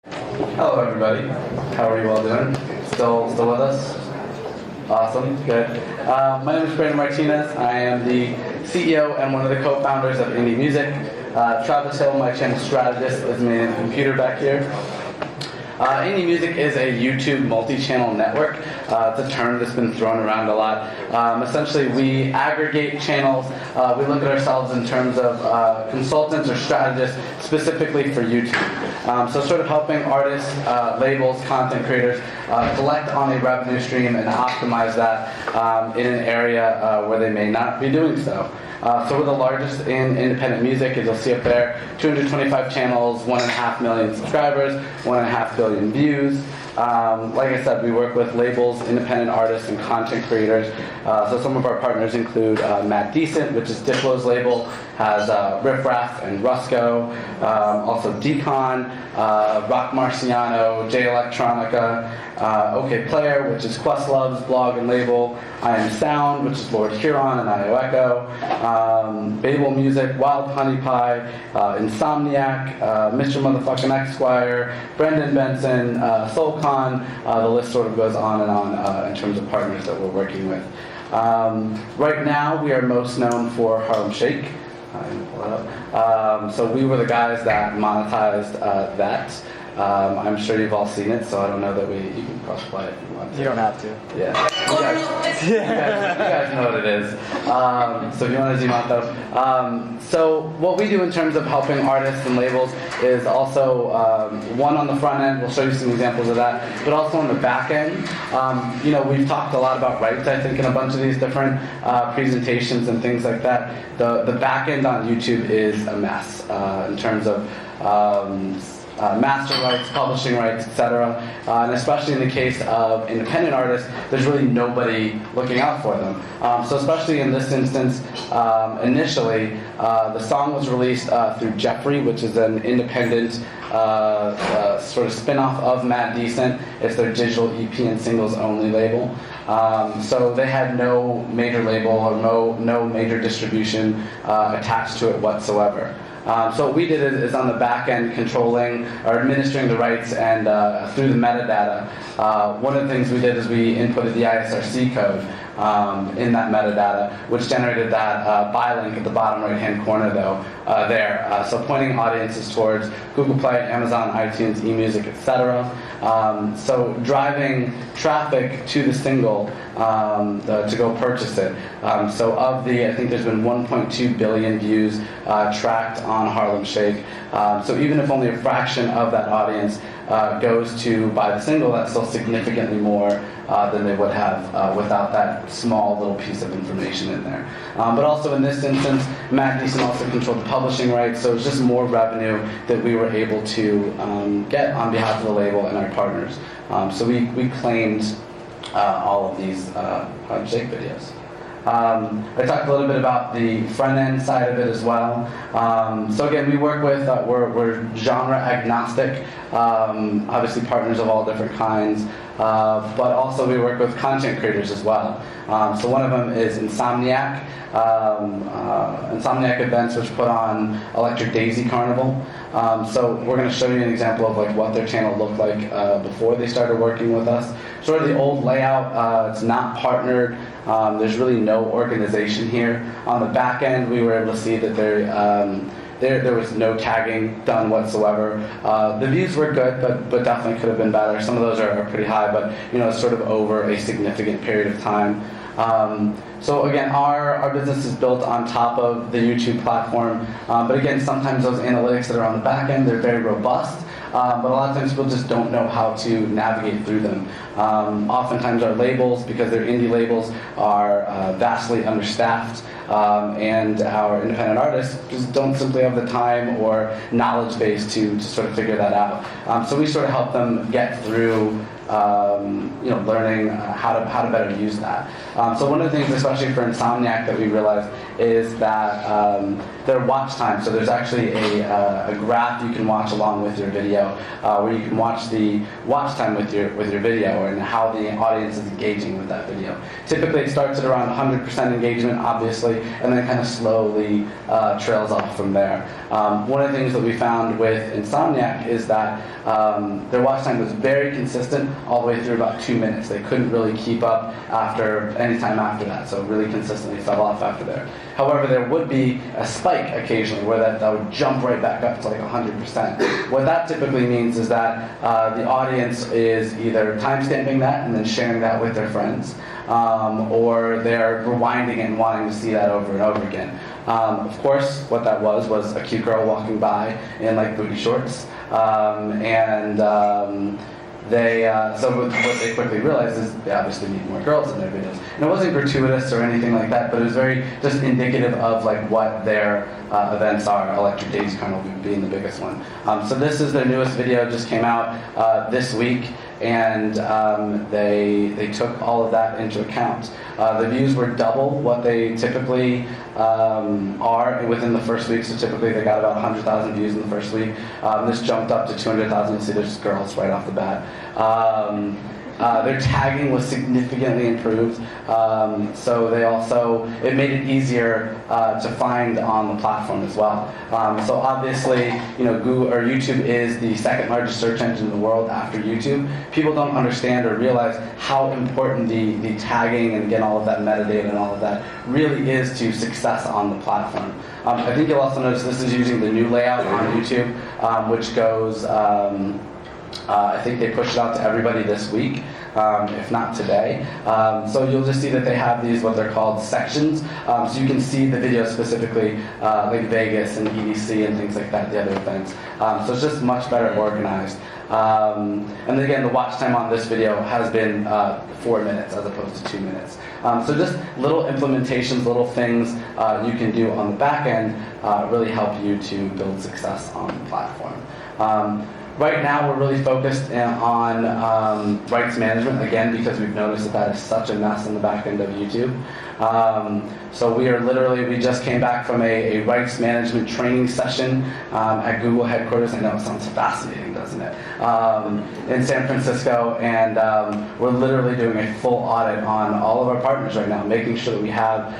Hello, everybody. How are you all doing? Still with us? Awesome, good. My name is Brandon Martinez. I am the CEO and one of the co-founders of Indmusic. Travis Hill, my channel strategist, is manning the computer back here. Indmusic is a YouTube multi-channel network. It's a term that's been thrown around a lot. Essentially, we aggregate channels. We look at ourselves in terms of consultants or strategists specifically for YouTube. So sort of helping artists, labels, content creators collect on a revenue stream and optimize that in an area where they may not be doing so. So we're the largest in independent music, as you'll see up there. 225 channels, 1.5 million subscribers, 1.5 billion views. Like I said, we work with labels, independent artists, and content creators. So some of our partners include Matt Decent, which is Diplo's label, has Riff Raff and Rusko, also Decon, Rock Marciano, J Electronica, OK Player, which is Questlove's blog and label, I Am Sound, which is Lord Huron and IO Echo, Babel Music, Wild Honey Pie, Insomniac, Mr. Motherfucking Esquire, Brendan Benson, Soulcon. The list sort of goes on and on in terms of partners that we're working with. Right now, we are most known for Harlem Shake. Pull it up. So we were the guys that monetized that. I'm sure you've all seen it, so I don't know that you can cross-play it if you want to. You don't have to. Yeah. You guys know what it is. So if you want to zoom out though. So what we do in terms of helping artists and labels is also one on the front end, we'll show you some examples of that, but also on the back end. We've talked a lot about rights, I think, in a bunch of these different presentations and things like that. The back end on YouTube is a mess in terms of master rights, publishing rights, etc. And especially in the case of independent artists, there's really nobody looking out for them. So especially in this instance, initially, the song was released through Jeffrey, which is an independent sort of spin-off of Matt Decent. It's their digital EP and singles only label. So they had no major label or no major distribution attached to it whatsoever. So what we did is on the back end controlling or administering the rights and through the metadata. One of the things we did is we inputted the ISRC code in that metadata, which generated that buy link at the bottom right-hand corner there. So pointing audiences towards Google Play, Amazon, iTunes, eMusic, etc. So driving traffic to the single to go purchase it. So of I think there's been 1.2 billion views tracked on Harlem Shake. So even if only a fraction of that audience goes to buy the single, that's still significantly more than they would have without that small little piece of information in there. But also in this instance, Matt Decent also controlled the publishing rights, so it's just more revenue that we were able to get on behalf of the label and our partners. So we claimed all of these Harlem Shake videos. I talked a little bit about the front end side of it as well. So again, we work with, we're genre agnostic, obviously partners of all different kinds, but also we work with content creators as well. So one of them is Insomniac. Insomniac Events, which put on Electric Daisy Carnival. So we're going to show you an example of what their channel looked like before they started working with us. Sort of the old layout, it's not partnered. There's really no organization here. On the back end, we were able to see that there was no tagging done whatsoever. The views were good, but definitely could have been better. Some of those are pretty high, but it's sort of over a significant period of time. So again, our business is built on top of the YouTube platform, but again, sometimes those analytics that are on the back end, they're very robust, but a lot of times people just don't know how to navigate through them. Oftentimes our labels, because they're indie labels, are vastly understaffed, and our independent artists just don't simply have the time or knowledge base to sort of figure that out. So we sort of help them get through learning how to better use that. So one of the things, especially for Insomniac, that we realized is that their watch time. So there's actually a graph you can watch along with your video, where you can watch the watch time with your video and how the audience is engaging with that video. Typically, it starts at around 100% engagement, obviously, and then kind of slowly trails off from there. One of the things that we found with Insomniac is that their watch time was very consistent all the way through about 2 minutes. They couldn't really keep up any time after that, so really consistently fell off after there. However, there would be a spike occasionally where that would jump right back up to like 100%. What that typically means is that the audience is either timestamping that and then sharing that with their friends, or they're rewinding it and wanting to see that over and over again. Of course, what that was a cute girl walking by in like booty shorts, so what they quickly realized is they obviously need more girls in their videos. And it wasn't gratuitous or anything like that, but it was very just indicative of like what their events are, Electric Daisy Carnival being the biggest one. So this is their newest video, just came out this week, and they took all of that into account. The views were double what they typically are within the first week, so typically they got about 100,000 views in the first week. This jumped up to 200,000. You'll see there's girls right off the bat. Their tagging was significantly improved, so it made it easier to find on the platform as well. So obviously, Google or YouTube is the second largest search engine in the world after YouTube. People don't understand or realize how important the tagging and again all of that metadata and all of that really is to success on the platform. I think you'll also notice this is using the new layout on YouTube, which goes. I think they pushed it out to everybody this week, if not today. So you'll just see that they have these, what they're called sections. So you can see the video specifically, like Vegas and EDC and things like that, the other events. So it's just much better organized. And then again, the watch time on this video has been 4 minutes as opposed to 2 minutes. So just little implementations, little things you can do on the back end really help you to build success on the platform. Right now, we're really focused on rights management, again, because we've noticed that is such a mess on the back end of YouTube. So we just came back from a rights management training session at Google headquarters. I know it sounds fascinating, doesn't it? In San Francisco, and we're literally doing a full audit on all of our partners right now, making sure that we have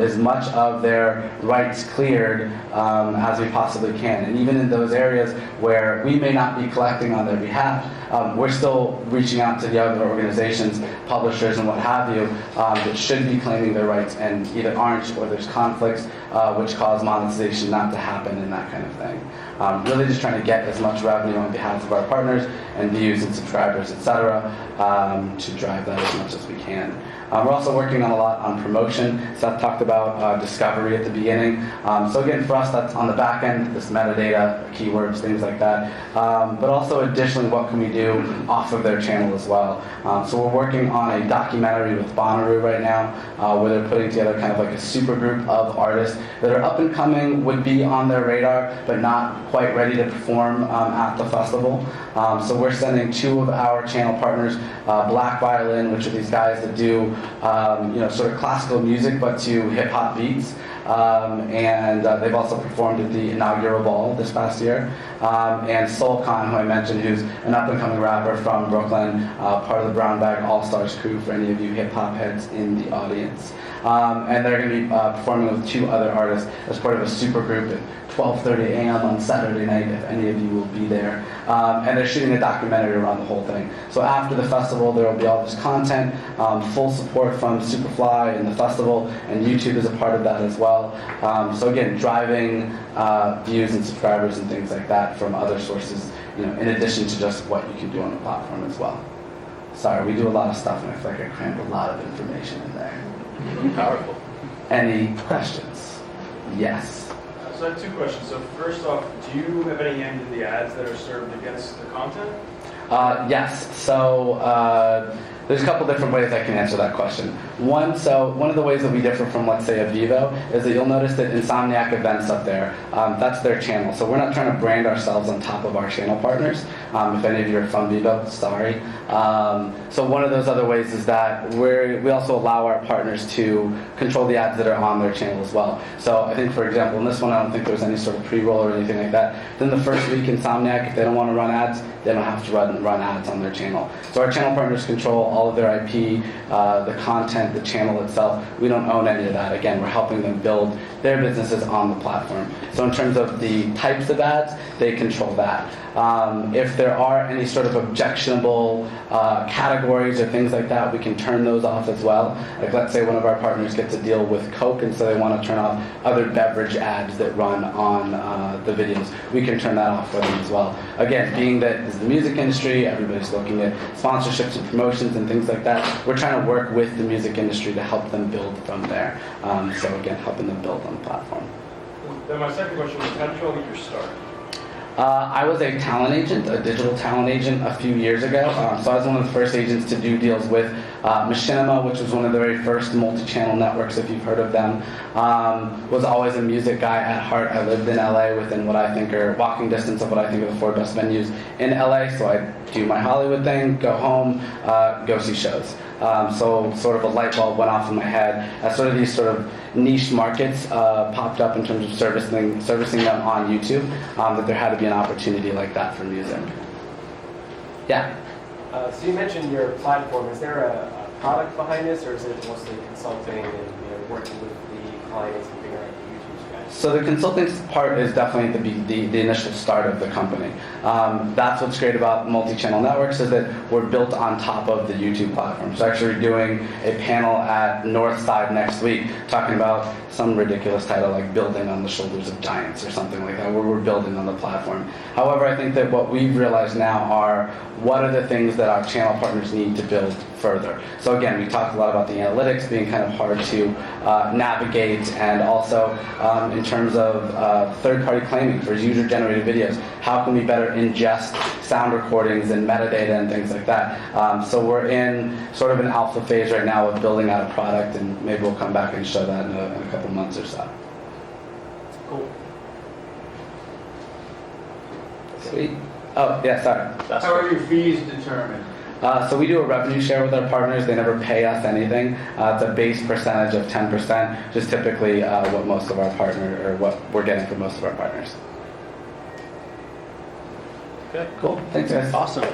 as much of their rights cleared as we possibly can. And even in those areas where we may not be collecting on their behalf, we're still reaching out to the other organizations, publishers, and what have you, that should be claiming their rights and either aren't, or there's conflicts which cause monetization not to happen and that kind of thing. Really just trying to get as much revenue on behalf of our partners and views and subscribers, etc., to drive that as much as we can. We're also working on a lot on promotion. Seth talked about discovery at the beginning. So again, for us, that's on the back end, this metadata, keywords, things like that. But also additionally, what can we do off of their channel as well? So we're working on a documentary with Bonnaroo right now, where they're putting together kind of like a super group of artists that are up and coming, would be on their radar, but not quite ready to perform at the festival. So we're sending 2 of our channel partners, Black Violin, which are these guys that do sort of classical music, but to hip-hop beats. And they've also performed at the inaugural ball this past year. And Soul Khan, who I mentioned, who's an up-and-coming rapper from Brooklyn, part of the Brown Bag All-Stars crew for any of you hip-hop heads in the audience. And they're going to be performing with 2 other artists as part of a super group at 12:30 a.m. on Saturday night, if any of you will be there. And they're shooting a documentary around the whole thing. So after the festival, there will be all this content, full support from Superfly and the festival, and YouTube is a part of that as well. So again, driving views and subscribers and things like that from other sources, in addition to just what you can do on the platform as well. Sorry, we do a lot of stuff, and I feel like I crammed a lot of information in there. Powerful. Any questions? Yes. So I have 2 questions. So first off, do you have any hand in the ads that are served against the content? Yes. So there's a couple different ways I can answer that question. One of the ways that we differ from, let's say, a Vivo is that you'll notice that Insomniac events up there, that's their channel. So we're not trying to brand ourselves on top of our channel partners. If any of you are from Vivo, sorry. So one of those other ways is that we also allow our partners to control the ads that are on their channel as well. So I think, for example, in this one, I don't think there was any sort of pre-roll or anything like that. Then the first week, Insomniac, if they don't want to run ads, they don't have to run ads on their channel. So our channel partners control all of their IP, the content, the channel itself. We don't own any of that. Again, we're helping them build their businesses on the platform. So in terms of the types of ads, they control that. If there are any sort of objectionable categories or things like that, we can turn those off as well. Like, let's say one of our partners gets a deal with Coke, and so they want to turn off other beverage ads that run on the videos. We can turn that off for them as well. Again, being that this is the music industry, everybody's looking at sponsorships and promotions and things like that. We're trying to work with the music industry to help them build from there. So again, helping them build on the platform. Then my second question was, how did you all get your start? I was a talent agent, a digital talent agent a few years ago. So I was one of the first agents to do deals with Machinima, which was one of the very first multi-channel networks, if you've heard of them. Was always a music guy at heart. I lived in LA within what I think are walking distance of what I think are the 4 best venues in LA. So I do my Hollywood thing, go home, go see shows. So sort of a light bulb went off in my head as sort of these sort of niche markets popped up in terms of servicing them on YouTube, that there had to be an opportunity like that for music. Yeah? So you mentioned your platform. Is there a product behind this, or is it mostly consulting and working with the clients and figuring out the YouTube strategy? So the consulting part is definitely the initial start of the company. That's what's great about multi-channel networks, is that we're built on top of the YouTube platform. So actually we're doing a panel at Northside next week talking about some ridiculous title like Building on the Shoulders of Giants or something like that, where we're building on the platform. However, I think that what we've realized now are what are the things that our channel partners need to build further. So again, we talked a lot about the analytics being kind of hard to navigate, and also in terms of third-party claiming for user-generated videos. How can we better ingest sound recordings and metadata and things like that? So we're in sort of an alpha phase right now of building out a product, and maybe we'll come back and show that in a couple months or so. Cool. Sweet. Oh, yeah, sorry. How are your fees determined? So we do a revenue share with our partners. They never pay us anything. It's a base percentage of 10%, just typically what most of our partner, or what we're getting from most of our partners. Okay. Cool. Thanks, guys. Awesome.